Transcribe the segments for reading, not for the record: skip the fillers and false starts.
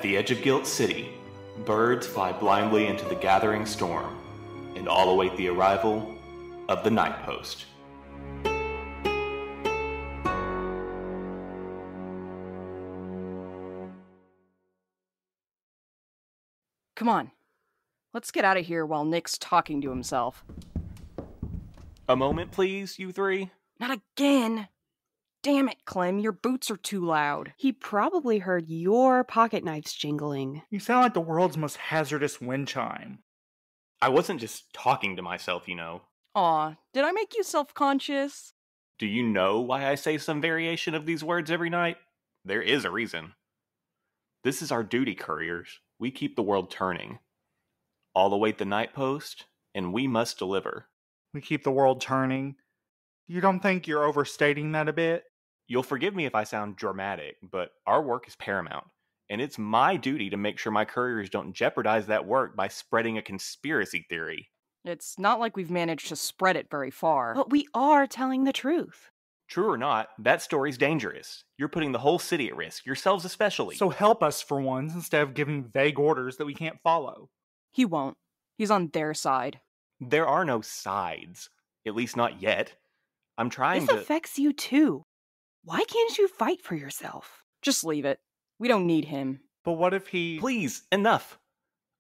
the edge of Guilt City, birds fly blindly into the gathering storm, and all await the arrival of the Night Post. Come on. Let's get out of here while Nick's talking to himself. A moment, please, you three? Not again! Damn it, Clem, your boots are too loud. He probably heard your pocket knives jingling. You sound like the world's most hazardous wind chime. I wasn't just talking to myself, you know. Aw, did I make you self-conscious? Do you know why I say some variation of these words every night? There is a reason. This is our duty, couriers. We keep the world turning. All await the Night Post, and we must deliver. We keep the world turning. You don't think you're overstating that a bit? You'll forgive me if I sound dramatic, but our work is paramount, and it's my duty to make sure my couriers don't jeopardize that work by spreading a conspiracy theory. It's not like we've managed to spread it very far. But we are telling the truth. True or not, that story's dangerous. You're putting the whole city at risk, yourselves especially. So help us for once instead of giving vague orders that we can't follow. He won't. He's on their side. There are no sides. At least not yet. I'm trying This to... affects you too. Why can't you fight for yourself? Just leave it. We don't need him. But what if he... Please, enough!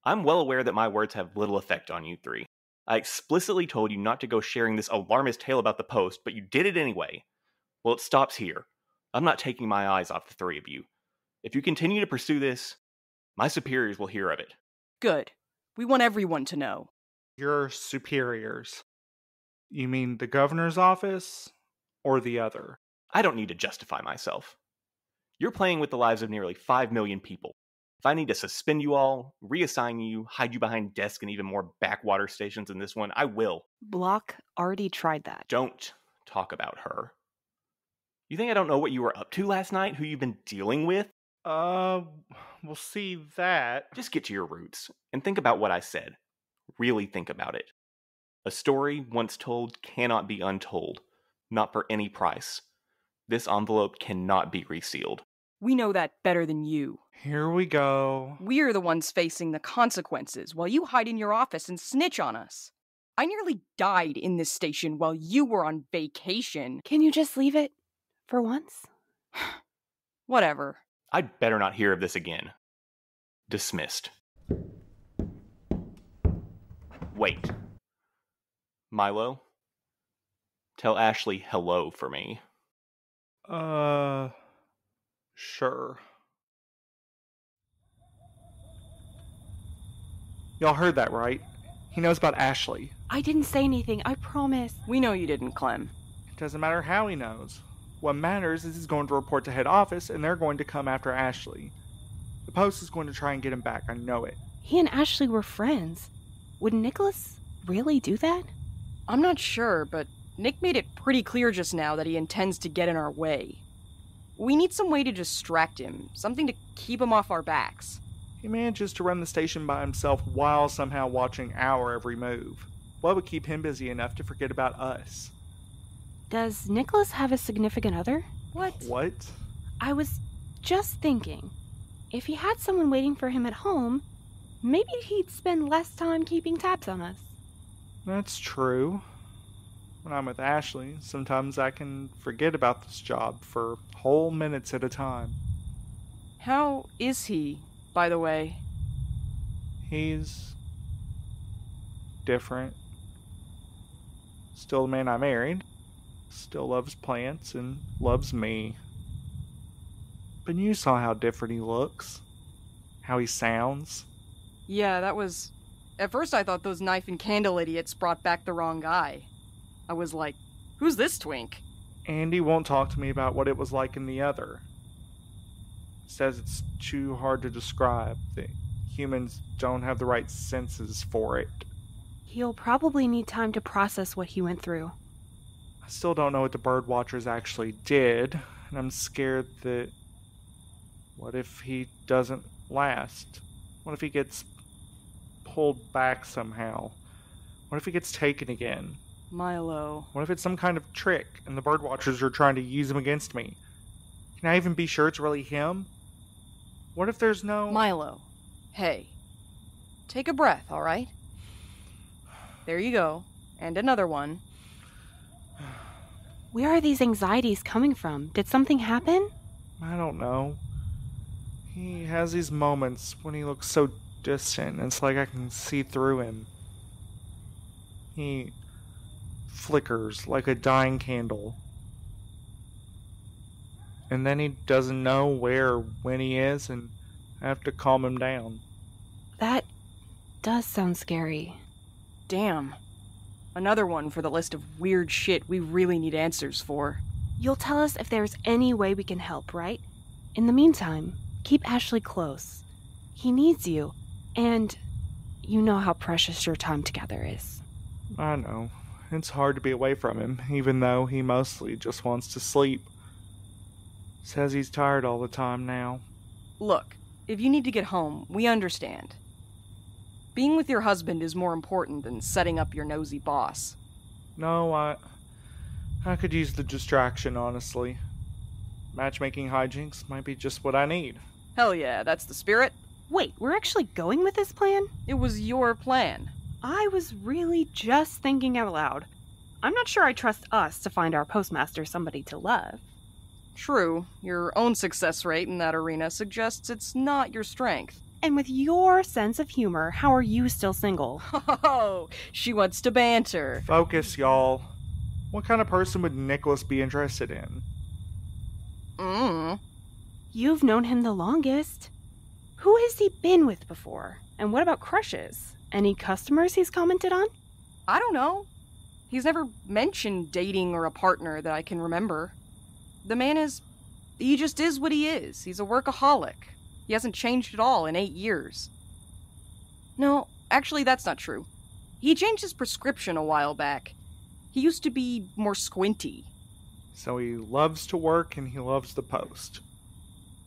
I'm well aware that my words have little effect on you three. I explicitly told you not to go sharing this alarmist tale about the Post, but you did it anyway. Well, it stops here. I'm not taking my eyes off the three of you. If you continue to pursue this, my superiors will hear of it. Good. We want everyone to know. Your superiors. You mean the governor's office? Or the other? I don't need to justify myself. You're playing with the lives of nearly 5 million people. If I need to suspend you all, reassign you, hide you behind desks and even more backwater stations than this one, I will. Block already tried that. Don't talk about her. You think I don't know what you were up to last night? Who you've been dealing with? We'll see that. Just get to your roots and think about what I said. Really think about it. A story once told cannot be untold. Not for any price. This envelope cannot be resealed. We know that better than you. Here we go. We're the ones facing the consequences while you hide in your office and snitch on us. I nearly died in this station while you were on vacation. Can you just leave it for once? Whatever. I'd better not hear of this again. Dismissed. Wait. Milo? Tell Ashley hello for me. Sure. Y'all heard that, right? He knows about Ashley. I didn't say anything, I promise. We know you didn't, Clem. It doesn't matter how he knows. What matters is he's going to report to head office, and they're going to come after Ashley. The Post is going to try and get him back, I know it. He and Ashley were friends. Would Nicholas really do that? I'm not sure, but Nick made it pretty clear just now that he intends to get in our way. We need some way to distract him, something to keep him off our backs. He manages to run the station by himself while somehow watching our every move. What would keep him busy enough to forget about us? Does Nicholas have a significant other? What? I was just thinking, if he had someone waiting for him at home, maybe he'd spend less time keeping tabs on us. That's true. When I'm with Ashley, sometimes I can forget about this job for whole minutes at a time. How is he, by the way? He's different. Still the man I married. Still loves plants and loves me. But you saw how different he looks. How he sounds. Yeah, that was... At first I thought those knife and candle idiots brought back the wrong guy. I was like, who's this twink? Andy won't talk to me about what it was like in the other. Says it's too hard to describe. That humans don't have the right senses for it. He'll probably need time to process what he went through. I still don't know what the bird watchers actually did, and I'm scared that... What if he doesn't last? What if he gets pulled back somehow? What if he gets taken again? Milo. What if it's some kind of trick, and the bird watchers are trying to use him against me? Can I even be sure it's really him? What if there's no... Milo, hey. Take a breath, alright? There you go. And another one. Where are these anxieties coming from? Did something happen? I don't know. He has these moments when he looks so distant, it's like I can see through him. He flickers like a dying candle. And then he doesn't know where or when he is, and I have to calm him down. That does sound scary. Damn. Another one for the list of weird shit we really need answers for. You'll tell us if there's any way we can help, right? In the meantime, keep Ashley close. He needs you, and you know how precious your time together is. I know. It's hard to be away from him, even though he mostly just wants to sleep. Says he's tired all the time now. Look, if you need to get home, we understand. Being with your husband is more important than setting up your nosy boss. No, I could use the distraction, honestly. Matchmaking hijinks might be just what I need. Hell yeah, that's the spirit. Wait, we're actually going with this plan? It was your plan. I was really just thinking out loud. I'm not sure I trust us to find our postmaster somebody to love. True, your own success rate in that arena suggests it's not your strength. And with your sense of humor, how are you still single? Oh, she wants to banter. Focus, y'all. What kind of person would Nicholas be interested in? You've known him the longest. Who has he been with before? And what about crushes? Any customers he's commented on? I don't know. He's never mentioned dating or a partner that I can remember. The man he just is what he is. He's a workaholic. He hasn't changed at all in 8 years. No, actually that's not true. He changed his prescription a while back. He used to be more squinty. So he loves to work and he loves the post.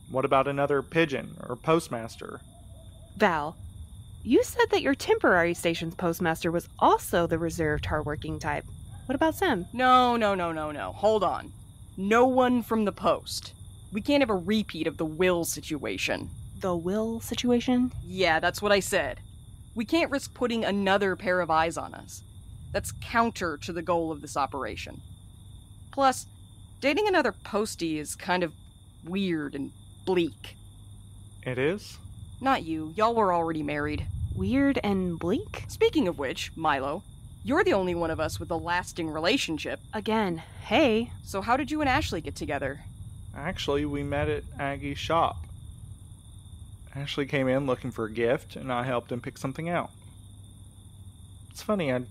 What about another pigeon or postmaster? Val, you said that your temporary station's postmaster was also the reserved, hardworking type. What about Sam? No. Hold on. No one from the post. We can't have a repeat of the Will situation. The Will situation? Yeah, that's what I said. We can't risk putting another pair of eyes on us. That's counter to the goal of this operation. Plus, dating another postie is kind of weird and bleak. It is? Not you. Y'all were already married. Weird and bleak? Speaking of which, Milo, you're the only one of us with a lasting relationship. Again, hey. So how did you and Ashley get together? Actually, we met at Aggie's shop. Ashley came in looking for a gift, and I helped him pick something out. It's funny, I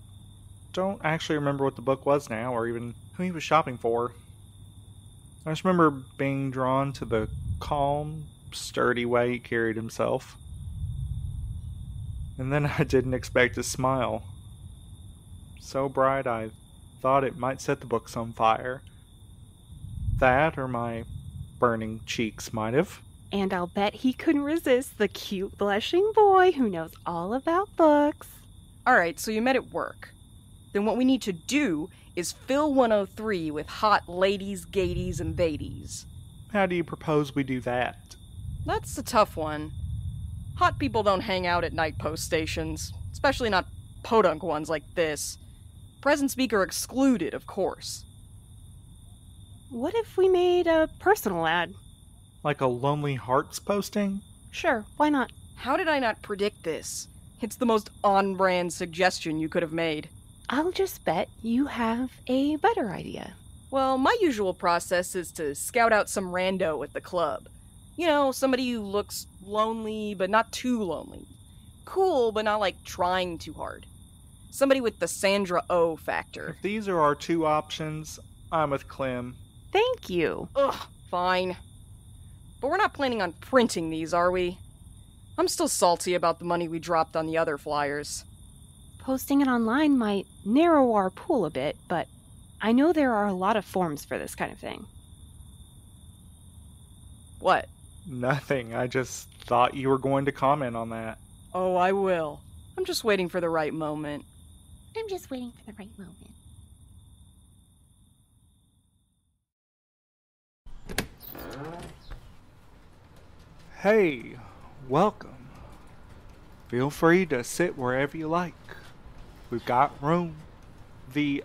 don't actually remember what the book was now, or even who he was shopping for. I just remember being drawn to the calm, sturdy way he carried himself. And then I didn't expect his smile. So bright I thought it might set the books on fire. That, or my burning cheeks might have. And I'll bet he couldn't resist the cute, blushing boy who knows all about books. Alright, so you met at work. Then what we need to do is fill 103 with hot ladies, gaities, and theydies. How do you propose we do that? That's a tough one. Hot people don't hang out at night post stations, especially not podunk ones like this. Present speaker excluded, of course. What if we made a personal ad? Like a Lonely Hearts posting? Sure, why not? How did I not predict this? It's the most on-brand suggestion you could have made. I'll just bet you have a better idea. Well, my usual process is to scout out some rando at the club. You know, somebody who looks lonely, but not too lonely. Cool, but not like trying too hard. Somebody with the Sandra Oh factor. If these are our two options, I'm with Clem. Thank you. Ugh, fine. But we're not planning on printing these, are we? I'm still salty about the money we dropped on the other flyers. Posting it online might narrow our pool a bit, but I know there are a lot of forms for this kind of thing. What? Nothing. I just thought you were going to comment on that. Oh, I will. I'm just waiting for the right moment. I'm just waiting for the right moment. Hey, welcome. Feel free to sit wherever you like. We've got room. The,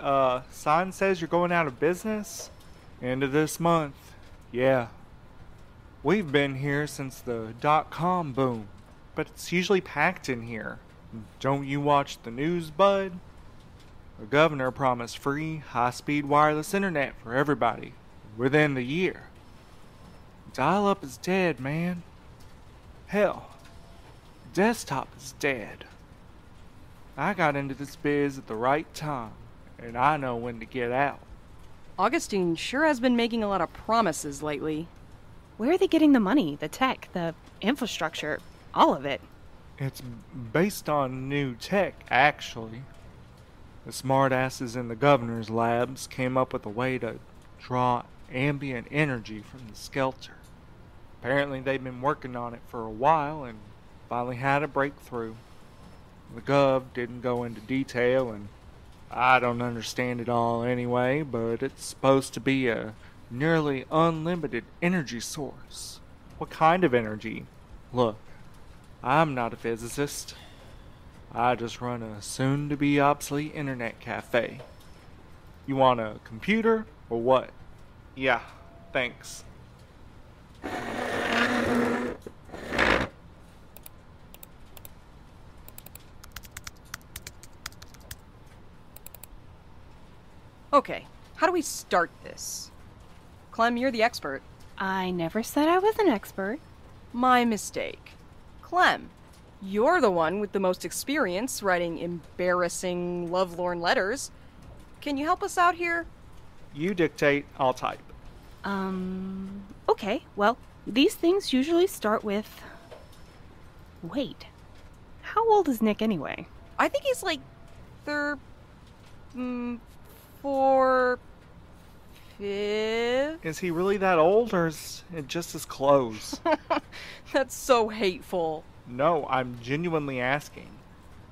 sign says you're going out of business? End of this month. Yeah. We've been here since the .com boom, but it's usually packed in here. Don't you watch the news, bud? The governor promised free, high-speed wireless internet for everybody within the year. Dial-up is dead, man. Hell, desktop is dead. I got into this biz at the right time, and I know when to get out. Augustine sure has been making a lot of promises lately. Where are they getting the money, the tech, the infrastructure, all of it? It's based on new tech, actually. The smartasses in the governor's labs came up with a way to draw ambient energy from the skelter. Apparently they've been working on it for a while and finally had a breakthrough. The gov didn't go into detail, and I don't understand it all anyway, but it's supposed to be a nearly unlimited energy source. What kind of energy? Look, I'm not a physicist. I just run a soon-to-be obsolete internet cafe. You want a computer or what? Yeah, thanks. Okay, how do we start this? Clem, you're the expert. I never said I was an expert. My mistake. Clem, you're the one with the most experience writing embarrassing, lovelorn letters. Can you help us out here? You dictate, I'll type. Okay, well, these things usually start with... Wait, how old is Nick anyway? I think he's like... 4... 5... Is he really that old, or is it just his clothes? That's so hateful. No, I'm genuinely asking.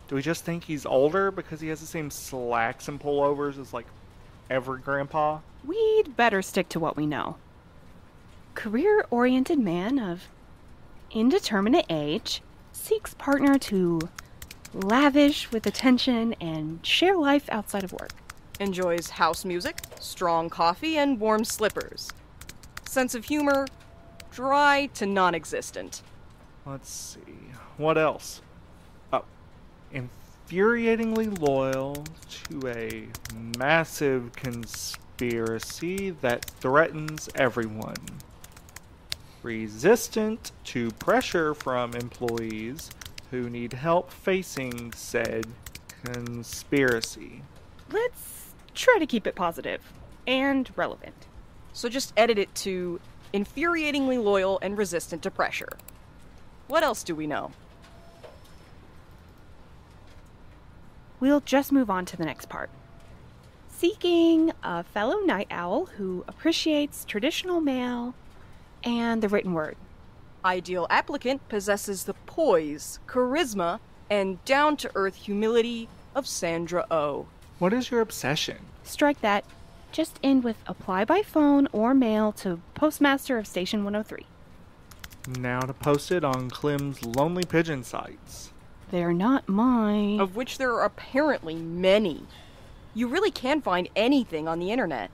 Do we just think he's older because he has the same slacks and pullovers as, like, every grandpa? We'd better stick to what we know. Career-oriented man of indeterminate age, seeks partner to lavish with attention and share life outside of work. Enjoys house music, strong coffee, and warm slippers. Sense of humor, dry to non-existent. Let's see. What else? Oh, infuriatingly loyal to a massive conspiracy that threatens everyone. Resistant to pressure from employees who need help facing said conspiracy. Let's try to keep it positive and relevant. So just edit it to infuriatingly loyal and resistant to pressure. What else do we know? We'll just move on to the next part. Seeking a fellow night owl who appreciates traditional mail and the written word. Ideal applicant possesses the poise, charisma, and down-to-earth humility of Sandra Oh. What is your obsession? Strike that. Just end with apply by phone or mail to postmaster of station 103. Now to post it on Clem's lonely pigeon sites. They're not mine. Of which there are apparently many. You really can find anything on the internet.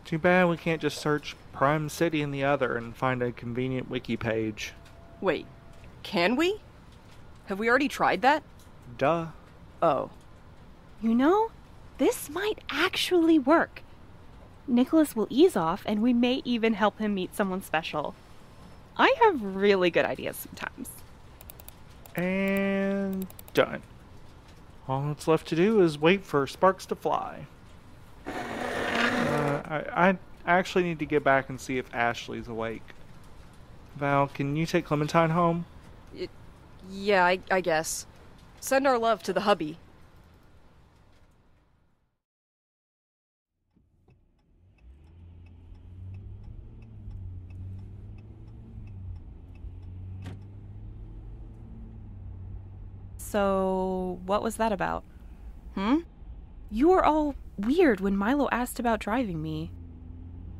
Too bad we can't just search Prime City in the other and find a convenient wiki page. Wait, can we? Have we already tried that? Duh. Oh. You know, this might actually work. Nicholas will ease off, and we may even help him meet someone special. I have really good ideas sometimes. And done. All that's left to do is wait for sparks to fly. I actually need to get back and see if Ashley's awake. Val, can you take Clementine home? Yeah, I guess. Send our love to the hubby. So, what was that about? You were all weird when Milo asked about driving me.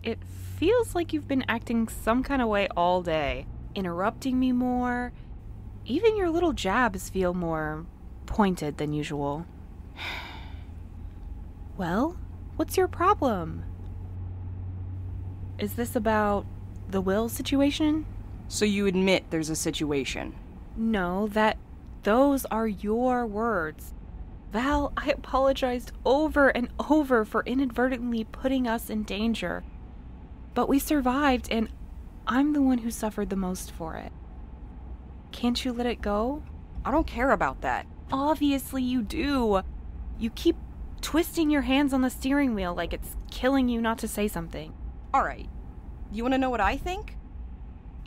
It feels like you've been acting some kind of way all day. interrupting me more. Even your little jabs feel more pointed than usual. Well, what's your problem? Is this about the Will situation? So you admit there's a situation? No, those are your words. Val, I apologized over and over for inadvertently putting us in danger. But we survived, and I'm the one who suffered the most for it. Can't you let it go? I don't care about that. Obviously you do. You keep twisting your hands on the steering wheel like it's killing you not to say something. Alright, you wanna know what I think?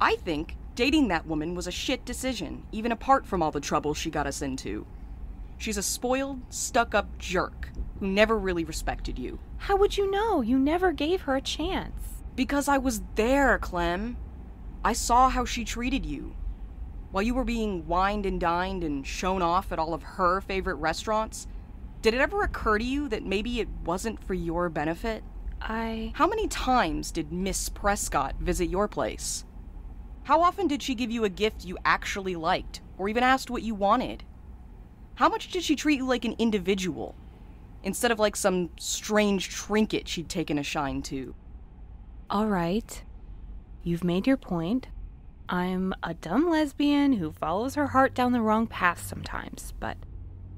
I think dating that woman was a shit decision, even apart from all the trouble she got us into. She's a spoiled, stuck-up jerk who never really respected you. How would you know? You never gave her a chance. Because I was there, Clem. I saw how she treated you. While you were being wined and dined and shown off at all of her favorite restaurants, did it ever occur to you that maybe it wasn't for your benefit? How many times did Miss Prescott visit your place? How often did she give you a gift you actually liked, or even asked what you wanted? How much did she treat you like an individual, instead of like some strange trinket she'd taken a shine to? All right. You've made your point. I'm a dumb lesbian who follows her heart down the wrong path sometimes, but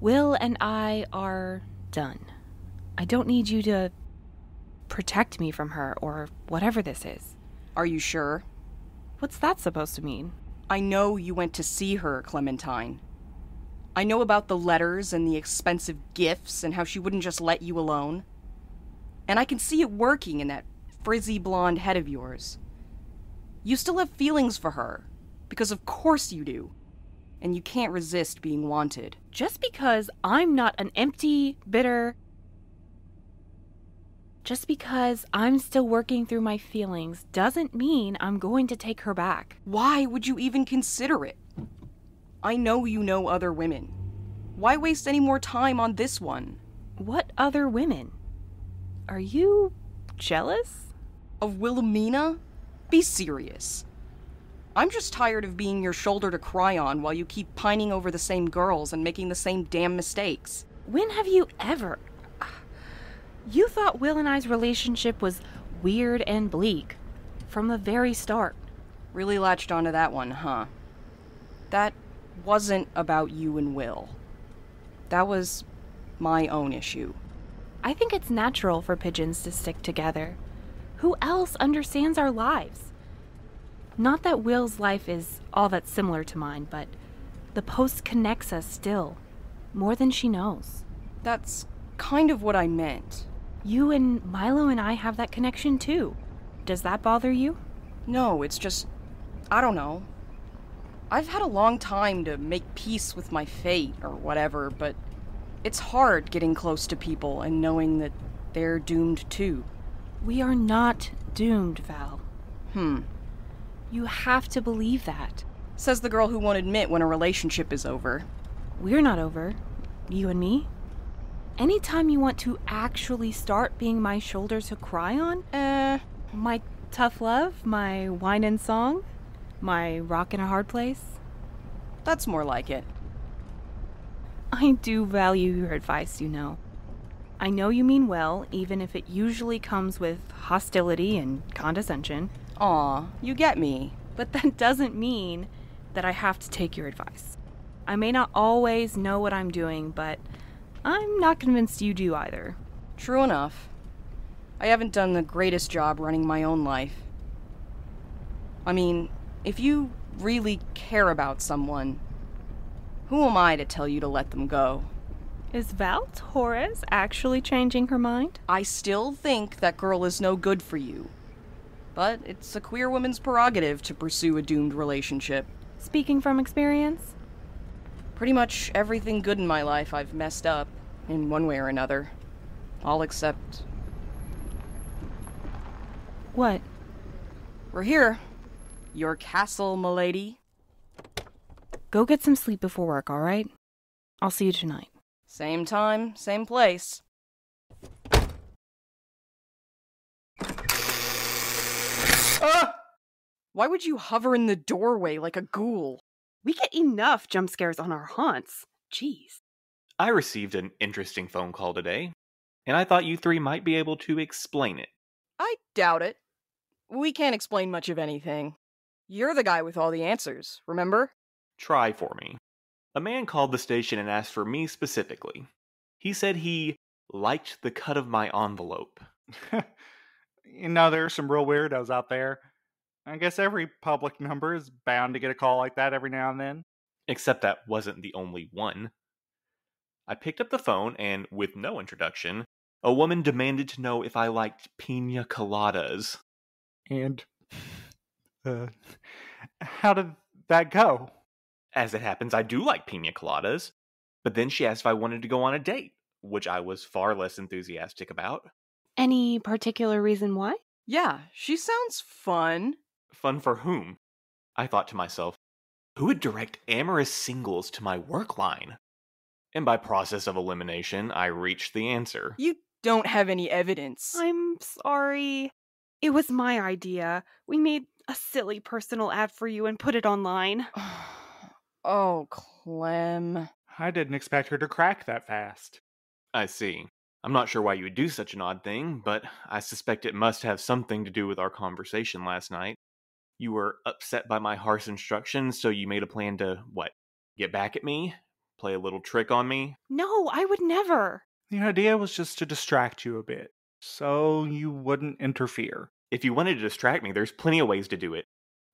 Will and I are done. I don't need you to protect me from her or whatever this is. Are you sure? What's that supposed to mean? I know you went to see her, Clementine. I know about the letters and the expensive gifts and how she wouldn't just let you alone. And I can see it working in that frizzy blonde head of yours. You still have feelings for her, because of course you do. And you can't resist being wanted. Just because I'm not an empty, bitter... Just because I'm still working through my feelings doesn't mean I'm going to take her back. Why would you even consider it? I know you know other women. Why waste any more time on this one? What other women? Are you jealous? Of Wilhelmina? Be serious. I'm just tired of being your shoulder to cry on while you keep pining over the same girls and making the same damn mistakes. When have you ever... You thought Will and I's relationship was weird and bleak from the very start. Really latched onto that one, huh? That wasn't about you and Will. That was my own issue. I think it's natural for pigeons to stick together. Who else understands our lives? Not that Will's life is all that similar to mine, but the post connects us still, more than she knows. That's kind of what I meant. You and Milo and I have that connection too. Does that bother you? No, it's just... I don't know. I've had a long time to make peace with my fate or whatever, but it's hard getting close to people and knowing that they're doomed too. We are not doomed, Val. You have to believe that. Says the girl who won't admit when a relationship is over. We're not over. You and me. Anytime you want to actually start being my shoulder to cry on, my tough love, my wine and song, my rock in a hard place. That's more like it. I do value your advice, you know. I know you mean well, even if it usually comes with hostility and condescension. Aw, you get me. But that doesn't mean that I have to take your advice. I may not always know what I'm doing, but I'm not convinced you do either. True enough. I haven't done the greatest job running my own life. I mean, if you really care about someone, who am I to tell you to let them go? Is Val Torres actually changing her mind? I still think that girl is no good for you. But it's a queer woman's prerogative to pursue a doomed relationship. Speaking from experience? Pretty much everything good in my life I've messed up, in one way or another. All except... What? We're here. Your castle, milady. Go get some sleep before work, all right? I'll see you tonight. Same time, same place. Ah! Why would you hover in the doorway like a ghoul? We get enough jump scares on our haunts. Jeez. I received an interesting phone call today, and I thought you three might be able to explain it. I doubt it. We can't explain much of anything. You're the guy with all the answers, remember? Try for me. A man called the station and asked for me specifically. He said he liked the cut of my envelope. You know, there are some real weirdos out there. I guess every public number is bound to get a call like that every now and then. Except that wasn't the only one. I picked up the phone and, with no introduction, a woman demanded to know if I liked pina coladas. And, how did that go? As it happens, I do like pina coladas, but then she asked if I wanted to go on a date, which I was far less enthusiastic about. Any particular reason why? Yeah, she sounds fun. Fun for whom? I thought to myself, who would direct amorous singles to my work line? And by process of elimination, I reached the answer. You don't have any evidence. I'm sorry. It was my idea. We made a silly personal ad for you and put it online. Oh, Clem. I didn't expect her to crack that fast. I see. I'm not sure why you would do such an odd thing, but I suspect it must have something to do with our conversation last night. You were upset by my harsh instructions, so you made a plan to, get back at me? Play a little trick on me? No, I would never. The idea was just to distract you a bit, so you wouldn't interfere. If you wanted to distract me, there's plenty of ways to do it.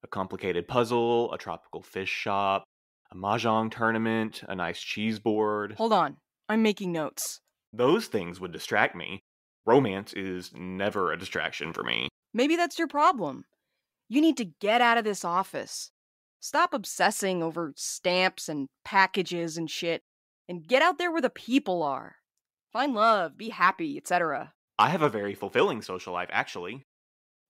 A complicated puzzle, a tropical fish shop, a mahjong tournament, a nice cheese board. Hold on, I'm making notes. Those things would distract me. Romance is never a distraction for me. Maybe that's your problem. You need to get out of this office. Stop obsessing over stamps and packages and shit, and get out there where the people are. Find love, be happy, etc. I have a very fulfilling social life, actually.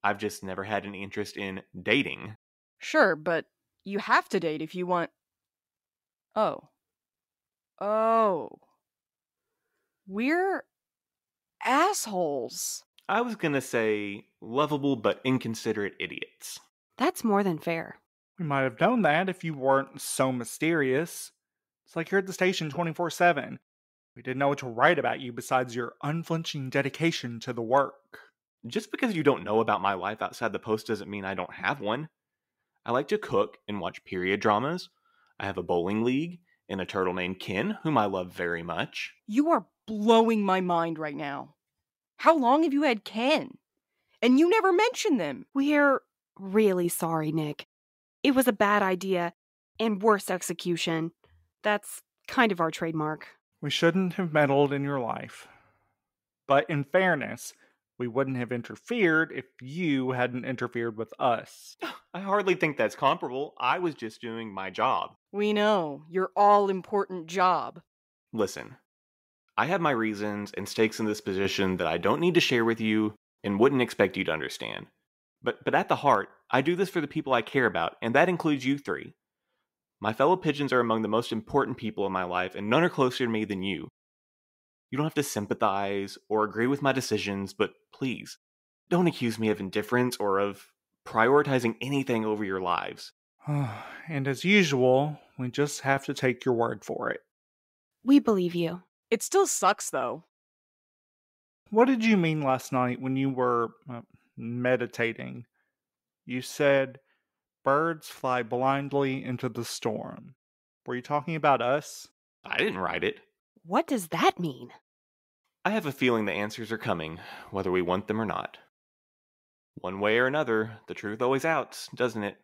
I've just never had any interest in dating. Sure, but you have to date if you want... Oh. We're assholes. I was gonna say lovable but inconsiderate idiots. That's more than fair. We might have known that if you weren't so mysterious. It's like you're at the station 24/7. We didn't know what to write about you besides your unflinching dedication to the work. Just because you don't know about my life outside the post doesn't mean I don't have one. I like to cook and watch period dramas. I have a bowling league and a turtle named Ken, whom I love very much. You are blowing my mind right now. How long have you had Ken? And you never mentioned them. We're really sorry, Nick. It was a bad idea and worse execution. That's kind of our trademark. We shouldn't have meddled in your life. But in fairness, we wouldn't have interfered if you hadn't interfered with us. I hardly think that's comparable. I was just doing my job. We know, your all-important job. Listen, I have my reasons and stakes in this position that I don't need to share with you and wouldn't expect you to understand. But at the heart, I do this for the people I care about, and that includes you three. My fellow pigeons are among the most important people in my life, and none are closer to me than you. You don't have to sympathize or agree with my decisions, but please, don't accuse me of indifference or of prioritizing anything over your lives. And as usual, we just have to take your word for it. We believe you. It still sucks, though. What did you mean last night when you were meditating? You said, birds fly blindly into the storm. Were you talking about us? I didn't write it. What does that mean? I have a feeling the answers are coming, whether we want them or not. One way or another, the truth always outs, doesn't it?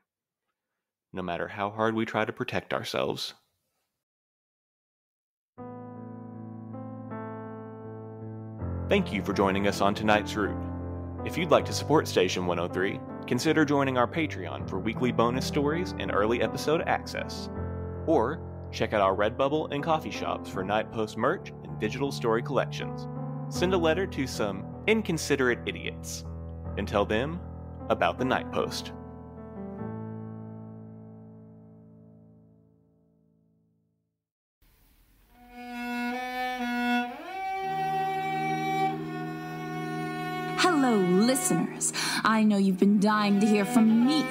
No matter how hard we try to protect ourselves. Thank you for joining us on tonight's Route. If you'd like to support Station 103, consider joining our Patreon for weekly bonus stories and early episode access. Or check out our Redbubble and coffee shops for Night Post merch and digital story collections. Send a letter to some inconsiderate idiots and tell them about the Night Post. Hello, listeners. I know you've been dying to hear from me.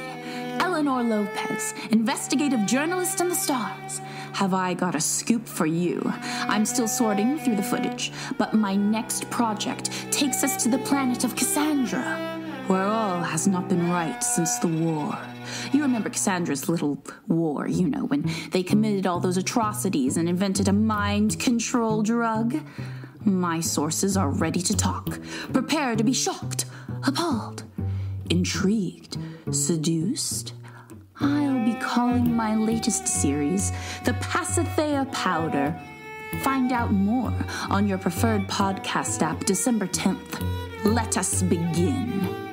Eleanor Lopez, investigative journalist in the stars. Have I got a scoop for you? I'm still sorting through the footage, but my next project takes us to the planet of Cassandra, where all has not been right since the war. You remember Cassandra's little war, when they committed all those atrocities and invented a mind control drug? My sources are ready to talk. Prepare to be shocked, appalled, intrigued, seduced. I'll be calling my latest series The Pasithea Powder. Find out more on your preferred podcast app December 10th. Let us begin.